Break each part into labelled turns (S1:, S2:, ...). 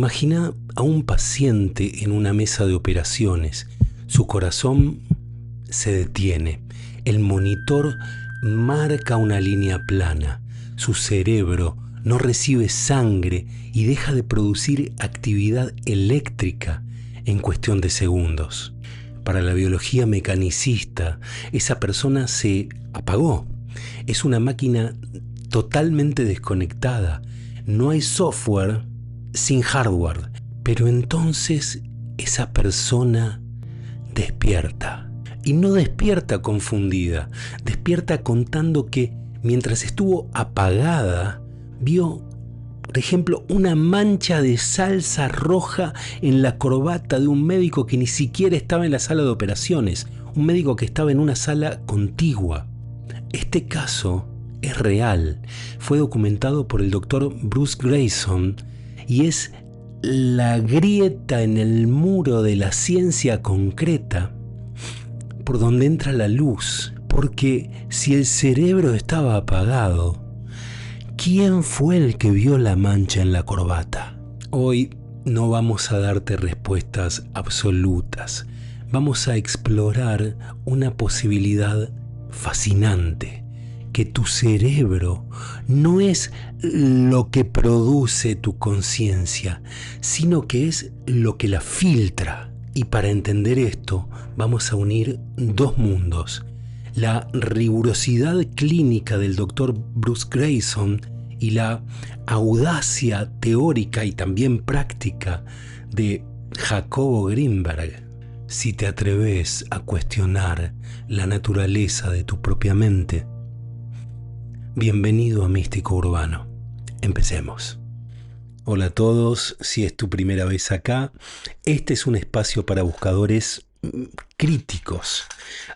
S1: Imagina a un paciente en una mesa de operaciones. Su corazón se detiene. El monitor marca una línea plana. Su cerebro no recibe sangre y deja de producir actividad eléctrica en cuestión de segundos. Para la biología mecanicista, esa persona se apagó. Es una máquina totalmente desconectada. No hay software sin hardware. Pero entonces esa persona despierta. Y no despierta confundida, despierta contando que mientras estuvo apagada, vio, por ejemplo, una mancha de salsa roja en la corbata de un médico que ni siquiera estaba en la sala de operaciones, un médico que estaba en una sala contigua. Este caso es real, fue documentado por el doctor Bruce Greyson y es la grieta en el muro de la ciencia concreta por donde entra la luz, porque si el cerebro estaba apagado, ¿quién fue el que vio la mancha en la corbata? Hoy no vamos a darte respuestas absolutas, vamos a explorar una posibilidad fascinante, que tu cerebro no es lo que produce tu conciencia, sino que es lo que la filtra. Y para entender esto, vamos a unir dos mundos: la rigurosidad clínica del Dr. Bruce Greyson y la audacia teórica y también práctica de Jacobo Grinberg. Si te atreves a cuestionar la naturaleza de tu propia mente, bienvenido a Místico Urbano. Empecemos. Hola a todos, si es tu primera vez acá, este es un espacio para buscadores críticos.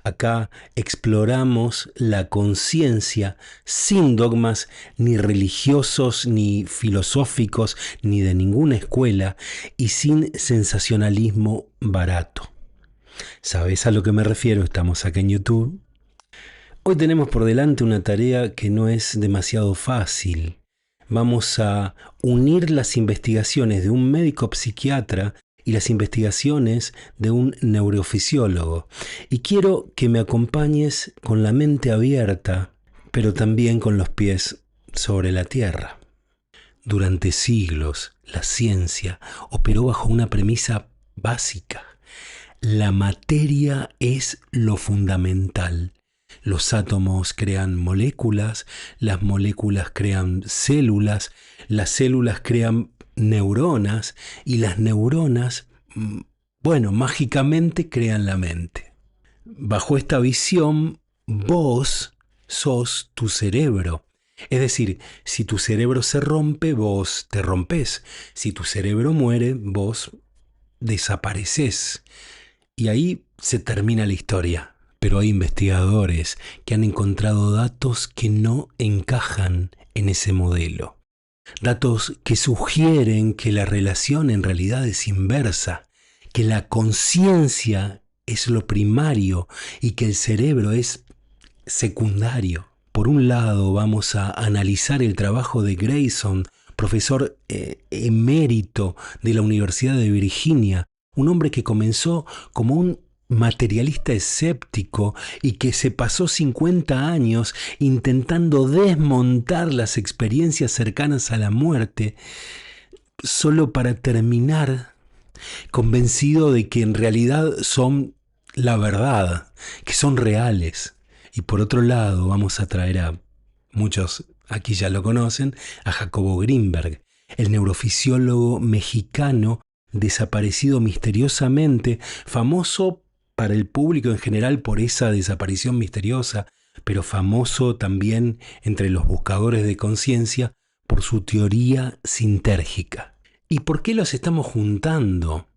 S1: Acá exploramos la conciencia sin dogmas ni religiosos, ni filosóficos, ni de ninguna escuela, y sin sensacionalismo barato. ¿Sabes a lo que me refiero? Estamos acá en YouTube. Hoy tenemos por delante una tarea que no es demasiado fácil. Vamos a unir las investigaciones de un médico psiquiatra y las investigaciones de un neurofisiólogo. Y quiero que me acompañes con la mente abierta, pero también con los pies sobre la tierra. Durante siglos, la ciencia operó bajo una premisa básica. La materia es lo fundamental. Los átomos crean moléculas, las moléculas crean células, las células crean neuronas y las neuronas, mágicamente crean la mente. Bajo esta visión, vos sos tu cerebro. Es decir, si tu cerebro se rompe, vos te rompés. Si tu cerebro muere, vos desapareces. Y ahí se termina la historia. Pero hay investigadores que han encontrado datos que no encajan en ese modelo. Datos que sugieren que la relación en realidad es inversa, que la conciencia es lo primario y que el cerebro es secundario. Por un lado, vamos a analizar el trabajo de Greyson, profesor emérito de la Universidad de Virginia, un hombre que comenzó como un materialista escéptico y que se pasó 50 años intentando desmontar las experiencias cercanas a la muerte, solo para terminar convencido de que en realidad son la verdad, que son reales. Y por otro lado, vamos a traer a muchos, aquí ya lo conocen, a Jacobo Grinberg, el neurofisiólogo mexicano desaparecido misteriosamente, famoso para el público en general por esa desaparición misteriosa, pero famoso también entre los buscadores de conciencia por su teoría sintérgica. ¿Y por qué los estamos juntando?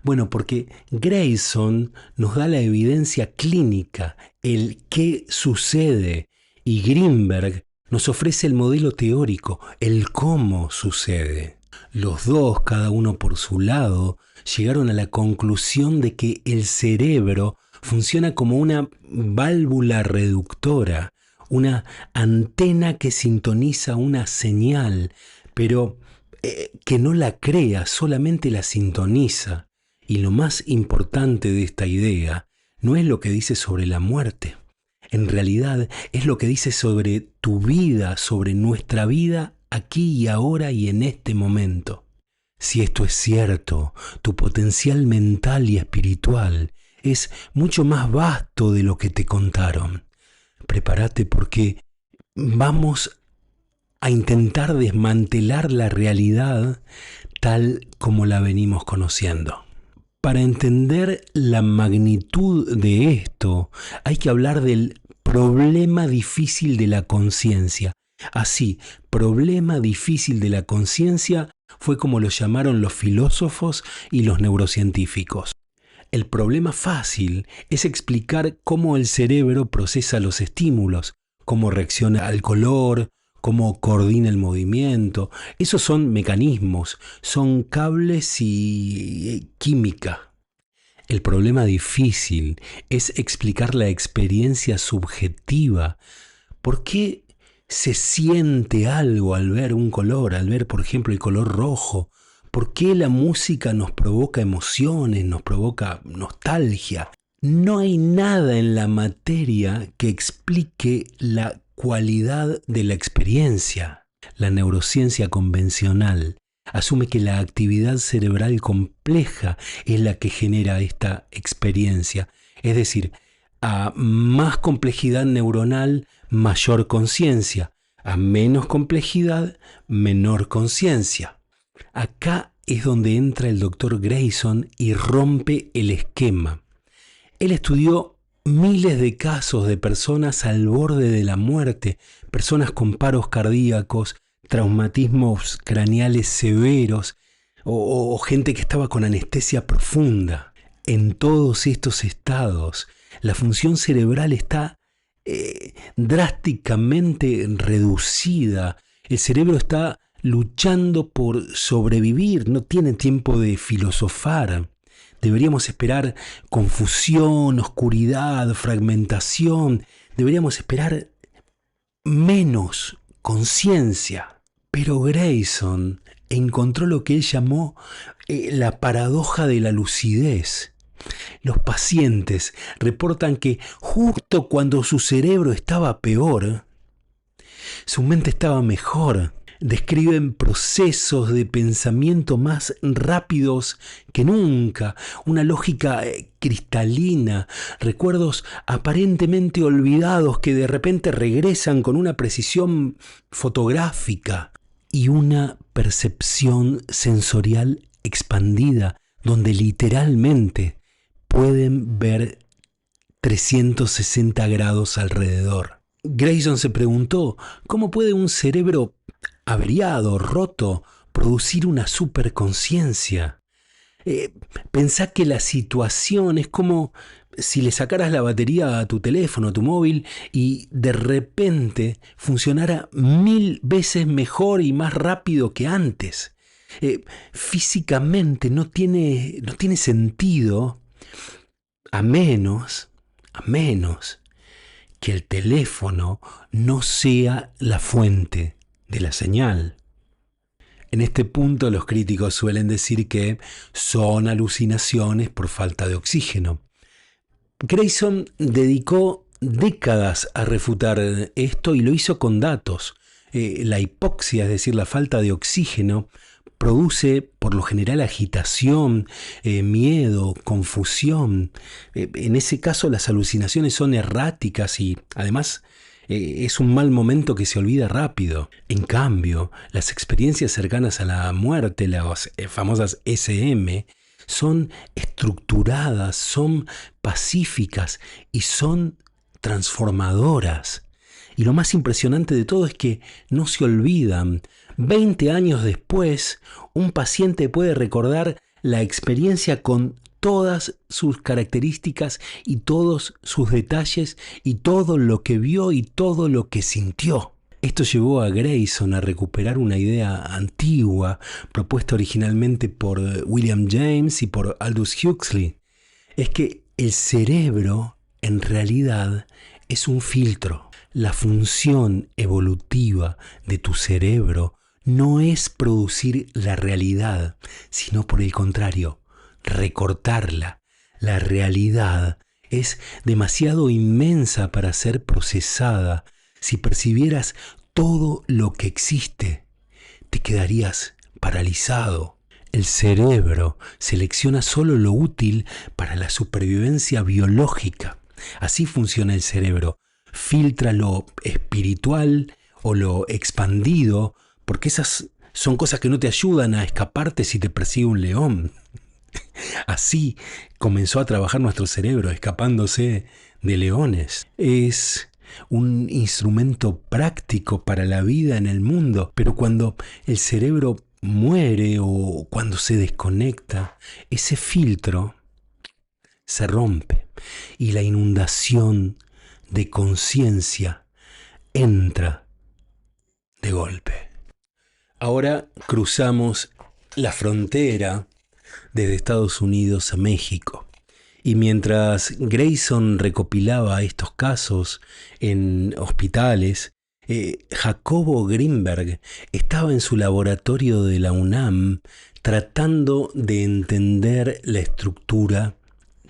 S1: Bueno, porque Greyson nos da la evidencia clínica, el qué sucede, y Grinberg nos ofrece el modelo teórico, el cómo sucede. Los dos, cada uno por su lado, llegaron a la conclusión de que el cerebro funciona como una válvula reductora, una antena que sintoniza una señal, pero que no la crea, solamente la sintoniza. Y lo más importante de esta idea no es lo que dice sobre la muerte. En realidad es lo que dice sobre tu vida, sobre nuestra vida aquí y ahora y en este momento. Si esto es cierto, tu potencial mental y espiritual es mucho más vasto de lo que te contaron. Prepárate porque vamos a intentar desmantelar la realidad tal como la venimos conociendo. Para entender la magnitud de esto, hay que hablar del problema difícil de la conciencia. Así, problema difícil de la conciencia fue como lo llamaron los filósofos y los neurocientíficos. El problema fácil es explicar cómo el cerebro procesa los estímulos, cómo reacciona al color, cómo coordina el movimiento. Esos son mecanismos, son cables y química. El problema difícil es explicar la experiencia subjetiva. ¿Por qué se siente algo al ver un color, al ver, por ejemplo, el color rojo? ¿Por qué la música nos provoca emociones, nos provoca nostalgia? No hay nada en la materia que explique la cualidad de la experiencia. La neurociencia convencional asume que la actividad cerebral compleja es la que genera esta experiencia. Es decir, a más complejidad neuronal, mayor conciencia. A menos complejidad, menor conciencia. Acá es donde entra el doctor Grayson y rompe el esquema. Él estudió miles de casos de personas al borde de la muerte, personas con paros cardíacos, traumatismos craneales severos o gente que estaba con anestesia profunda. En todos estos estados, la función cerebral está drásticamente reducida. El cerebro está luchando por sobrevivir, no tiene tiempo de filosofar. Deberíamos esperar confusión, oscuridad, fragmentación. Deberíamos esperar menos conciencia. Pero Grayson encontró lo que él llamó la paradoja de la lucidez. Los pacientes reportan que justo cuando su cerebro estaba peor, su mente estaba mejor. Describen procesos de pensamiento más rápidos que nunca, una lógica cristalina, recuerdos aparentemente olvidados que de repente regresan con una precisión fotográfica y una percepción sensorial expandida, donde literalmente pueden ver 360 grados alrededor. Grayson se preguntó, ¿cómo puede un cerebro averiado, roto, producir una superconciencia? Pensá que la situación es como si le sacaras la batería a tu teléfono, a tu móvil, y de repente funcionara 1000 veces mejor y más rápido que antes. Físicamente no tiene sentido, a menos que el teléfono no sea la fuente de la señal. En este punto los críticos suelen decir que son alucinaciones por falta de oxígeno. Grayson dedicó décadas a refutar esto y lo hizo con datos. La hipoxia, es decir, la falta de oxígeno, produce por lo general agitación, miedo, confusión. En ese caso las alucinaciones son erráticas y además es un mal momento que se olvida rápido. En cambio, las experiencias cercanas a la muerte, las famosas SM, son estructuradas, son pacíficas y son transformadoras. Y lo más impresionante de todo es que no se olvidan. 20 años después, un paciente puede recordar la experiencia con todas sus características y todos sus detalles y todo lo que vio y todo lo que sintió. Esto llevó a Grayson a recuperar una idea antigua propuesta originalmente por William James y por Aldous Huxley. Es que el cerebro en realidad es un filtro. La función evolutiva de tu cerebro no es producir la realidad, sino por el contrario, recortarla. La realidad es demasiado inmensa para ser procesada. Si percibieras todo lo que existe, te quedarías paralizado. El cerebro selecciona solo lo útil para la supervivencia biológica. Así funciona el cerebro. Filtra lo espiritual o lo expandido, porque esas son cosas que no te ayudan a escaparte si te persigue un león. Así comenzó a trabajar nuestro cerebro, escapándose de leones. Es un instrumento práctico para la vida en el mundo, pero cuando el cerebro muere o cuando se desconecta, ese filtro se rompe y la inundación de conciencia entra de golpe. Ahora cruzamos la frontera desde Estados Unidos a México. Y mientras Grayson recopilaba estos casos en hospitales, Jacobo Greenberg estaba en su laboratorio de la UNAM tratando de entender la estructura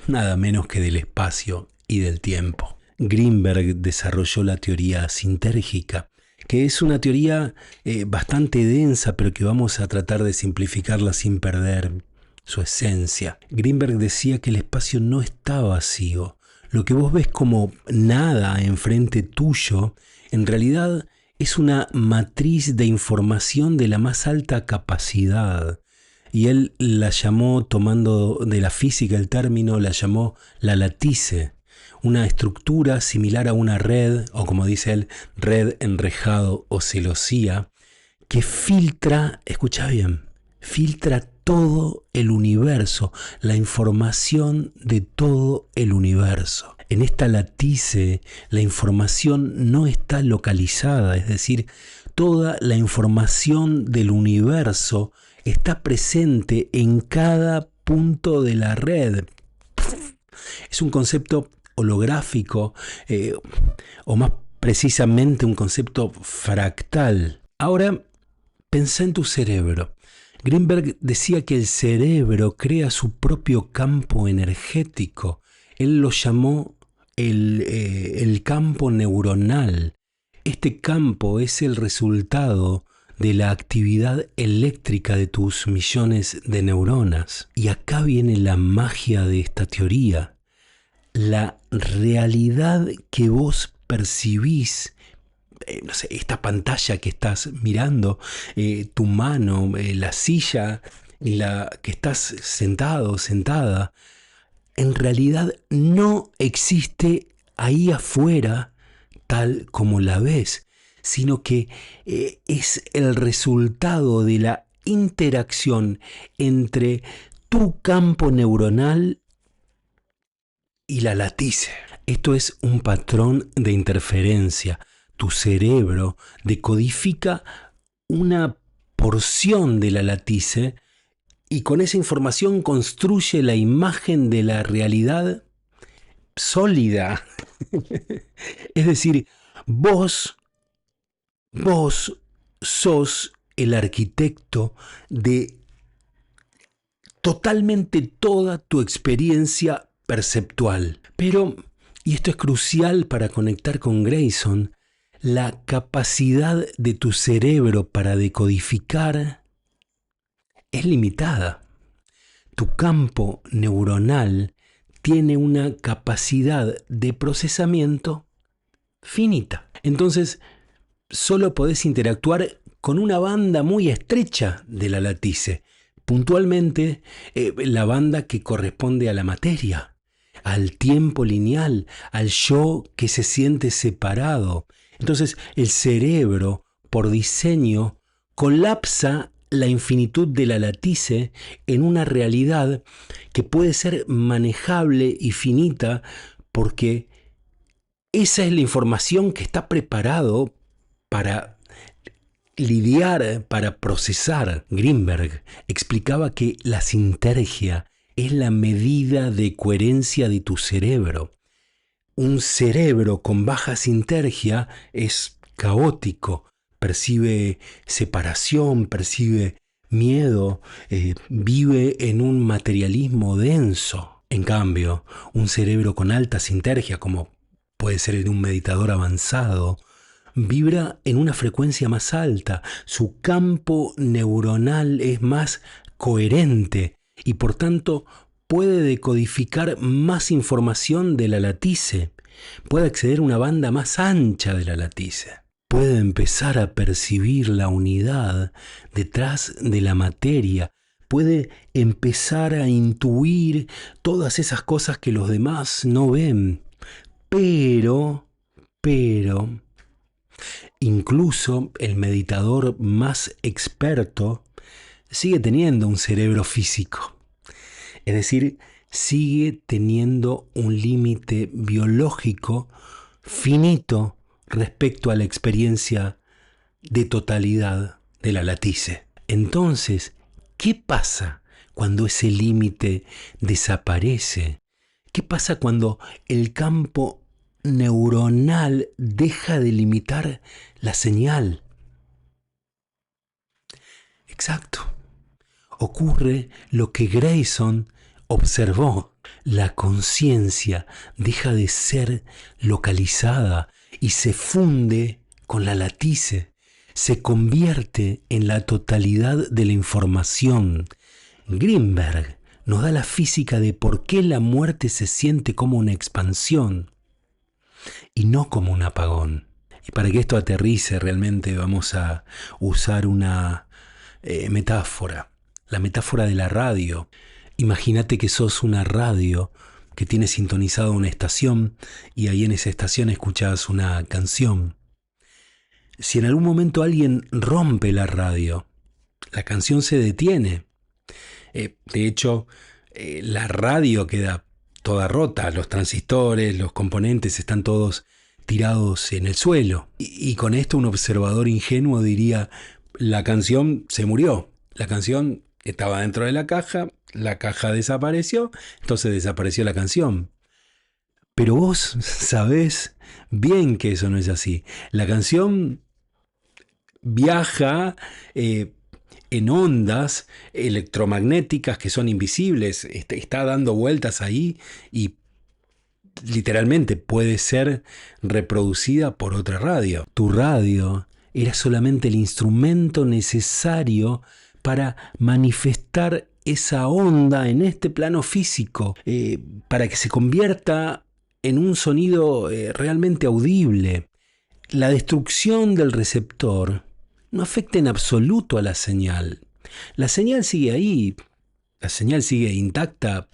S1: nada menos que del espacio y del tiempo. Greenberg desarrolló la teoría sintérgica, que es una teoría bastante densa, pero que vamos a tratar de simplificarla sin perder su esencia. Greenberg decía que el espacio no está vacío. Lo que vos ves como nada enfrente tuyo, en realidad es una matriz de información de la más alta capacidad. Y él la llamó, tomando de la física el término, la llamó la latice, una estructura similar a una red, o como dice él, red, enrejado o celosía, que filtra, escucha bien, filtra todo el universo, la información de todo el universo. En esta latice, la información no está localizada, es decir, toda la información del universo está presente en cada punto de la red. Es un concepto holográfico, o más precisamente un concepto fractal. Ahora, pensá en tu cerebro. Greenberg decía que el cerebro crea su propio campo energético. Él lo llamó el campo neuronal. Este campo es el resultado de la actividad eléctrica de tus millones de neuronas. Y acá viene la magia de esta teoría. La realidad que vos percibís, no sé, esta pantalla que estás mirando, tu mano, la silla en la que estás sentado, sentada, en realidad no existe ahí afuera tal como la ves, sino que es el resultado de la interacción entre tu campo neuronal y la latice. Esto es un patrón de interferencia. Tu cerebro decodifica una porción de la latice y con esa información construye la imagen de la realidad sólida. Es decir, vos sos el arquitecto de totalmente toda tu experiencia perceptual. Pero, y esto es crucial para conectar con Grayson, la capacidad de tu cerebro para decodificar es limitada. Tu campo neuronal tiene una capacidad de procesamiento finita. Entonces, solo podés interactuar con una banda muy estrecha de la latice, puntualmente la banda que corresponde a la materia, al tiempo lineal, al yo que se siente separado. Entonces el cerebro, por diseño, colapsa la infinitud de la latice en una realidad que puede ser manejable y finita, porque esa es la información que está preparado para lidiar, para procesar. Greenberg explicaba que la sintergia es la medida de coherencia de tu cerebro. Un cerebro con baja sintergia es caótico, percibe separación, percibe miedo, vive en un materialismo denso. En cambio, un cerebro con alta sinergia, como puede ser en un meditador avanzado, vibra en una frecuencia más alta, su campo neuronal es más coherente y por tanto puede decodificar más información de la latice, puede acceder a una banda más ancha de la latice, puede empezar a percibir la unidad detrás de la materia, puede empezar a intuir todas esas cosas que los demás no ven, pero, incluso el meditador más experto sigue teniendo un cerebro físico. Es decir, sigue teniendo un límite biológico finito respecto a la experiencia de totalidad de la latice. Entonces, ¿qué pasa cuando ese límite desaparece? ¿Qué pasa cuando el campo neuronal deja de limitar la señal? Exacto. Ocurre lo que Grayson observó. La conciencia deja de ser localizada y se funde con la latice. Se convierte en la totalidad de la información. Greenberg nos da la física de por qué la muerte se siente como una expansión y no como un apagón. Y para que esto aterrice realmente vamos a usar una metáfora, la metáfora de la radio. Imagínate que sos una radio que tiene sintonizada una estación y ahí en esa estación escuchás una canción. Si en algún momento alguien rompe la radio, la canción se detiene. De hecho, la radio queda toda rota, los transistores, los componentes están todos tirados en el suelo. Y con esto un observador ingenuo diría, la canción se murió, la canción estaba dentro de la caja desapareció, entonces desapareció la canción. Pero vos sabés bien que eso no es así. La canción viaja en ondas electromagnéticas que son invisibles, está dando vueltas ahí y literalmente puede ser reproducida por otra radio. Tu radio era solamente el instrumento necesario para manifestar esa onda en este plano físico, para que se convierta en un sonido realmente audible. La destrucción del receptor no afecta en absoluto a la señal. La señal sigue ahí, la señal sigue intacta,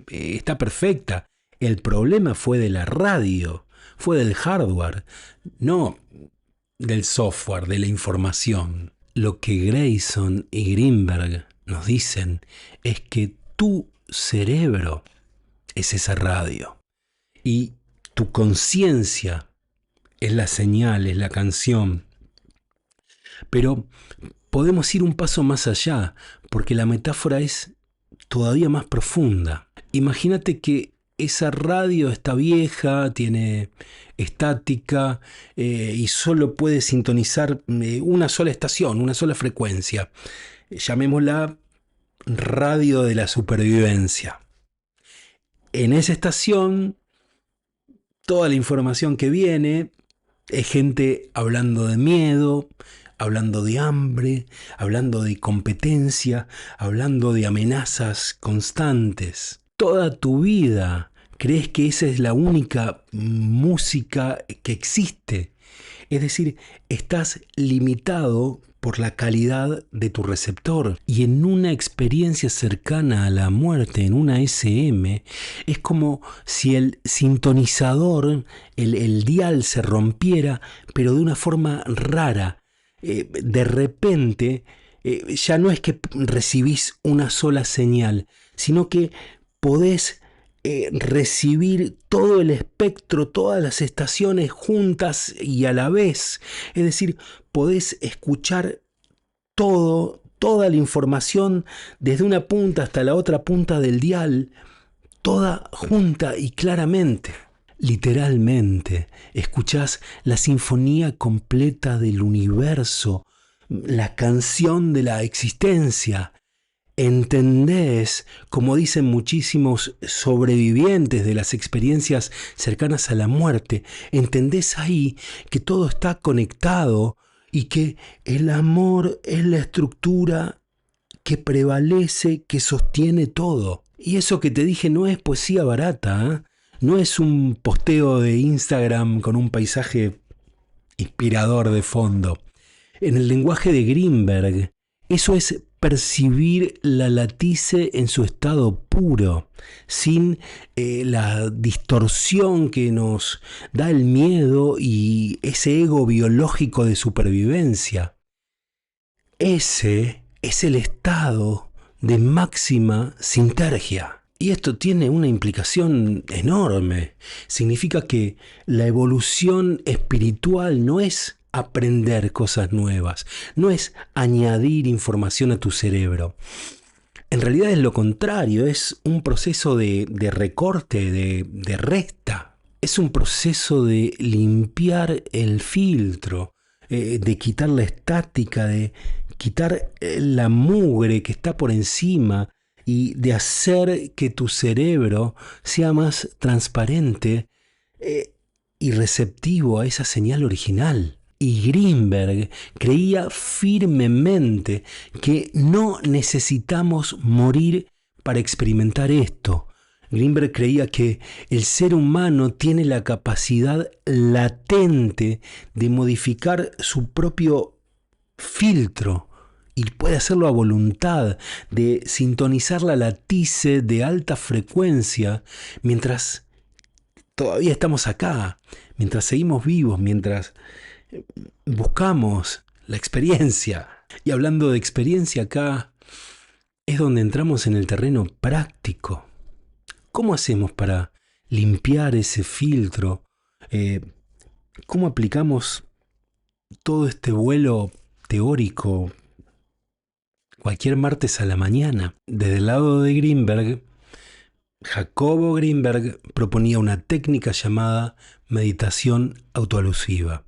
S1: está perfecta. El problema fue de la radio, fue del hardware, no del software, de la información. Lo que Grayson y Greenberg nos dicen es que tu cerebro es esa radio y tu conciencia es la señal, es la canción. Pero podemos ir un paso más allá, porque la metáfora es todavía más profunda. Imagínate que esa radio está vieja, tiene estática y solo puede sintonizar una sola estación, una sola frecuencia. Llamémosla radio de la supervivencia. En esa estación, toda la información que viene es gente hablando de miedo, hablando de hambre, hablando de competencia, hablando de amenazas constantes. Toda tu vida crees que esa es la única música que existe. Es decir, estás limitado por la calidad de tu receptor. Y en una experiencia cercana a la muerte, en una SM, es como si el sintonizador, el dial se rompiera, pero de una forma rara. De repente, ya no es que recibís una sola señal, sino que podés recibir todo el espectro, todas las estaciones juntas y a la vez. Es decir, podés escuchar toda la información desde una punta hasta la otra punta del dial, toda junta y claramente. literalmente. Escuchás la sinfonía completa del universo, la canción de la existencia. Entendés, como dicen muchísimos sobrevivientes de las experiencias cercanas a la muerte, entendés ahí que todo está conectado y que el amor es la estructura que prevalece, que sostiene todo. Y eso que te dije no es poesía barata, ¿eh? No es un posteo de Instagram con un paisaje inspirador de fondo. En el lenguaje de Greenberg, eso es percibir la latice en su estado puro, sin la distorsión que nos da el miedo y ese ego biológico de supervivencia. Ese es el estado de máxima sintergia. Y esto tiene una implicación enorme. Significa que la evolución espiritual no es aprender cosas nuevas, no es añadir información a tu cerebro. En realidad es lo contrario, es un proceso de recorte, de resta. Es un proceso de limpiar el filtro, de quitar la estática, de quitar la mugre que está por encima y de hacer que tu cerebro sea más transparente y receptivo a esa señal original. Y Greenberg creía firmemente que no necesitamos morir para experimentar esto. Greenberg creía que el ser humano tiene la capacidad latente de modificar su propio filtro y puede hacerlo a voluntad, de sintonizar la latice de alta frecuencia mientras todavía estamos acá, mientras seguimos vivos, mientras buscamos la experiencia. Y hablando de experiencia, acá es donde entramos en el terreno práctico. ¿Cómo hacemos para limpiar ese filtro? ¿Cómo aplicamos todo este vuelo teórico cualquier martes a la mañana? Desde el lado de Greenberg, Jacobo Greenberg proponía una técnica llamada meditación autoalusiva.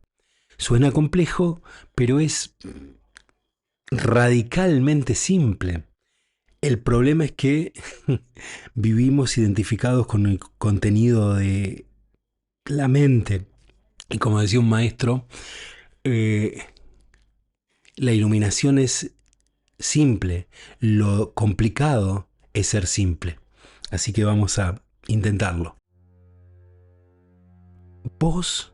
S1: Suena complejo, pero es radicalmente simple. El problema es que vivimos identificados con el contenido de la mente. Y como decía un maestro, la iluminación es simple, lo complicado es ser simple. Así que vamos a intentarlo. ¿Vos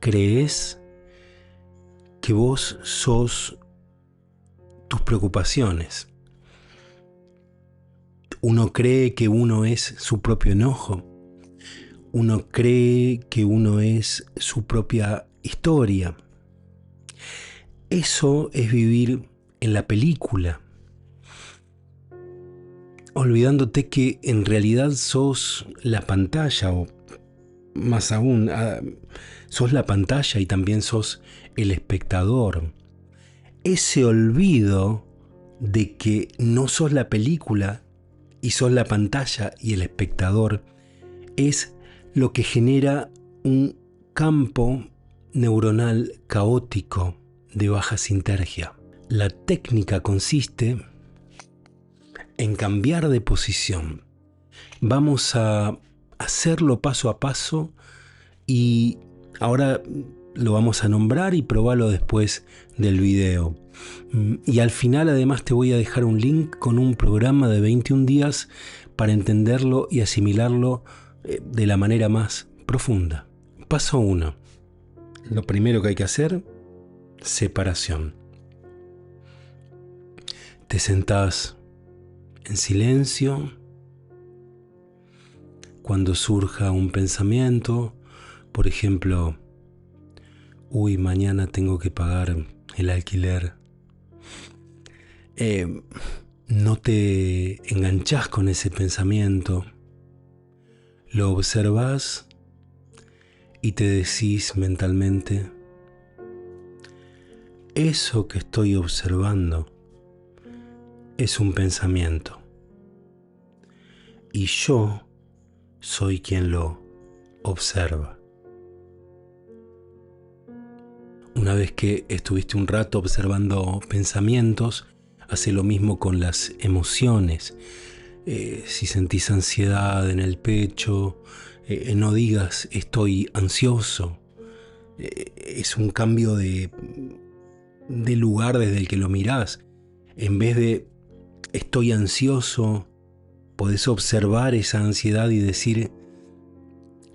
S1: creés que vos sos tus preocupaciones? Uno cree que uno es su propio enojo. Uno cree que uno es su propia historia. Eso es vivir en la película, olvidándote que en realidad sos la pantalla, o más aún, sos la pantalla y también sos el espectador. Ese olvido de que no sos la película y sos la pantalla y el espectador es lo que genera un campo neuronal caótico de baja sintergia. La técnica consiste en cambiar de posición. Vamos a hacerlo paso a paso y ahora lo vamos a nombrar y probarlo después del video. Y al final además te voy a dejar un link con un programa de 21 días para entenderlo y asimilarlo de la manera más profunda. Paso 1. Lo primero que hay que hacer, separación. Te sentás en silencio. Cuando surja un pensamiento, por ejemplo, uy, mañana tengo que pagar el alquiler, no te enganchás con ese pensamiento, lo observás y te decís mentalmente, eso que estoy observando es un pensamiento y yo soy quien lo observa. Una vez que estuviste un rato observando pensamientos, hace lo mismo con las emociones. Si sentís ansiedad en el pecho, no digas estoy ansioso. Es un cambio de lugar desde el que lo mirás. En vez de estoy ansioso, podés observar esa ansiedad y decir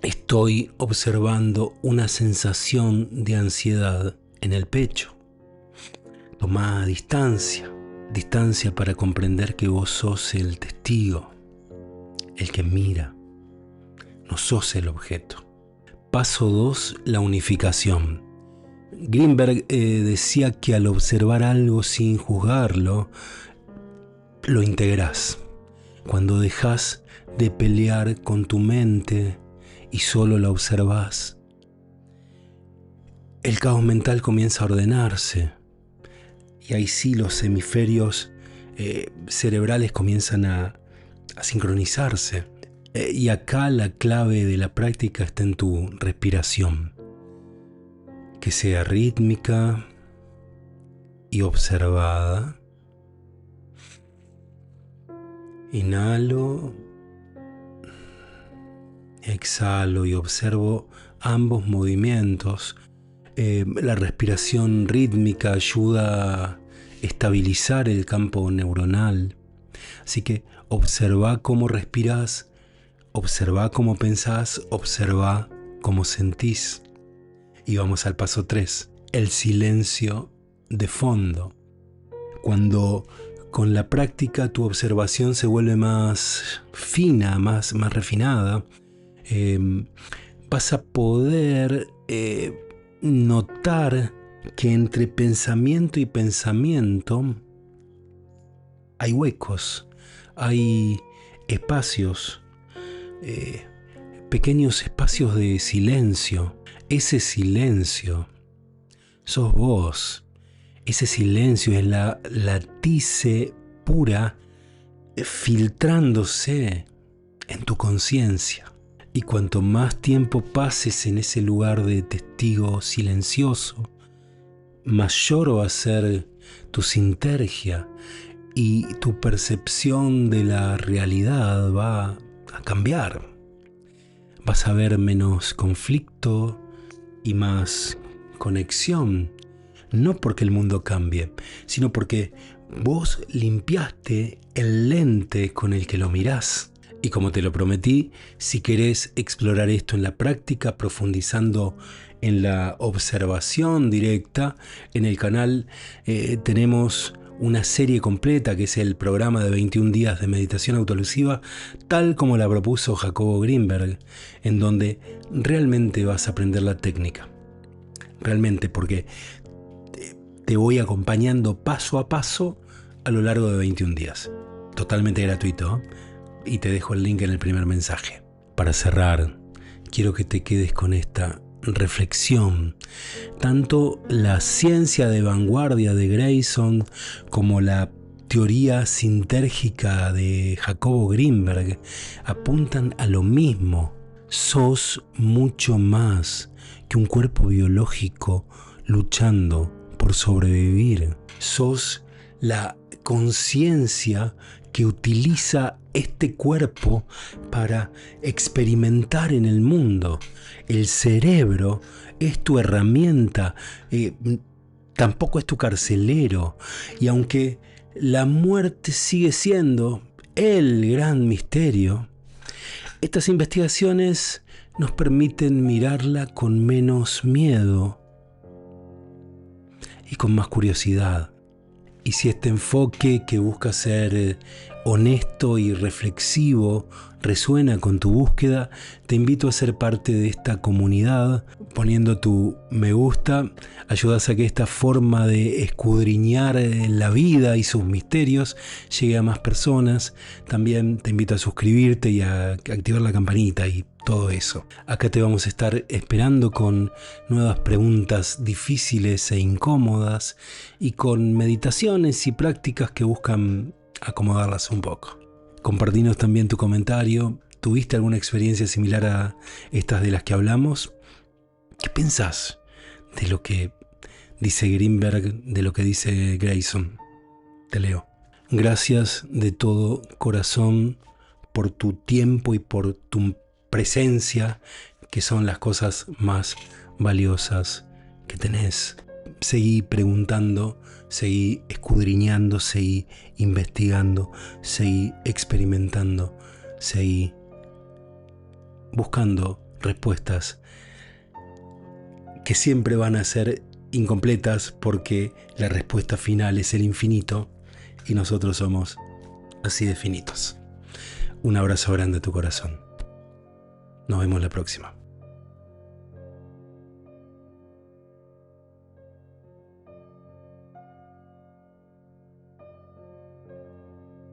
S1: estoy observando una sensación de ansiedad en el pecho. Toma distancia para comprender que vos sos el testigo, el que mira, no sos el objeto. Paso 2, la unificación. Greenberg decía que al observar algo sin juzgarlo, lo integrás. Cuando dejás de pelear con tu mente y solo la observás, el caos mental comienza a ordenarse. Y ahí sí los hemisferios cerebrales comienzan a sincronizarse. Y acá la clave de la práctica está en tu respiración. Que sea rítmica y observada. Inhalo, exhalo y observo ambos movimientos. La respiración rítmica ayuda a estabilizar el campo neuronal. Así que observa cómo respirás, observa cómo pensás, observa cómo sentís. Y vamos al paso 3, el silencio de fondo. Cuando con la práctica tu observación se vuelve más fina, más refinada, vas a poder notar que entre pensamiento y pensamiento hay huecos, hay espacios, pequeños espacios de silencio. Ese silencio sos vos. Ese silencio es la latice pura filtrándose en tu conciencia. Y cuanto más tiempo pases en ese lugar de testigo silencioso, mayor va a ser tu sinergia y tu percepción de la realidad va a cambiar. Vas a ver menos conflicto y más conexión. No porque el mundo cambie, sino porque vos limpiaste el lente con el que lo mirás. Y como te lo prometí, si querés explorar esto en la práctica, profundizando en la observación directa, en el canal tenemos una serie completa que es el programa de 21 días de meditación autoelusiva, tal como la propuso Jacobo Greenberg, en donde realmente vas a aprender la técnica. Realmente, porque te voy acompañando paso a paso a lo largo de 21 días. Totalmente gratuito, y te dejo el link en el primer mensaje. Para cerrar, quiero que te quedes con esta reflexión. Tanto la ciencia de vanguardia de Grayson como la teoría sintérgica de Jacobo Greenberg apuntan a lo mismo. Sos mucho más que un cuerpo biológico luchando por sobrevivir. Sos la conciencia que utiliza este cuerpo para experimentar en el mundo. El cerebro es tu herramienta, tampoco es tu carcelero. Y aunque la muerte sigue siendo el gran misterio, estas investigaciones nos permiten mirarla con menos miedo y con más curiosidad. Y si este enfoque que busca ser honesto y reflexivo resuena con tu búsqueda, te invito a ser parte de esta comunidad. Poniendo tu me gusta, ayudas a que esta forma de escudriñar la vida y sus misterios llegue a más personas. También te invito a suscribirte y a activar la campanita y todo eso. Acá te vamos a estar esperando con nuevas preguntas difíciles e incómodas y con meditaciones y prácticas que buscan acomodarlas un poco. Compartinos también tu comentario ¿Tuviste alguna experiencia similar a estas de las que hablamos? ¿Qué pensás de lo que dice Greenberg, de lo que dice Grayson? Te leo. Gracias de todo corazón por tu tiempo y por tu presencia, que son las cosas más valiosas que tenés. Seguí preguntando, seguí escudriñando, seguí investigando, seguí experimentando, seguí buscando respuestas que siempre van a ser incompletas, porque la respuesta final es el infinito y nosotros somos así de finitos. Un abrazo grande a tu corazón. Nos vemos la próxima.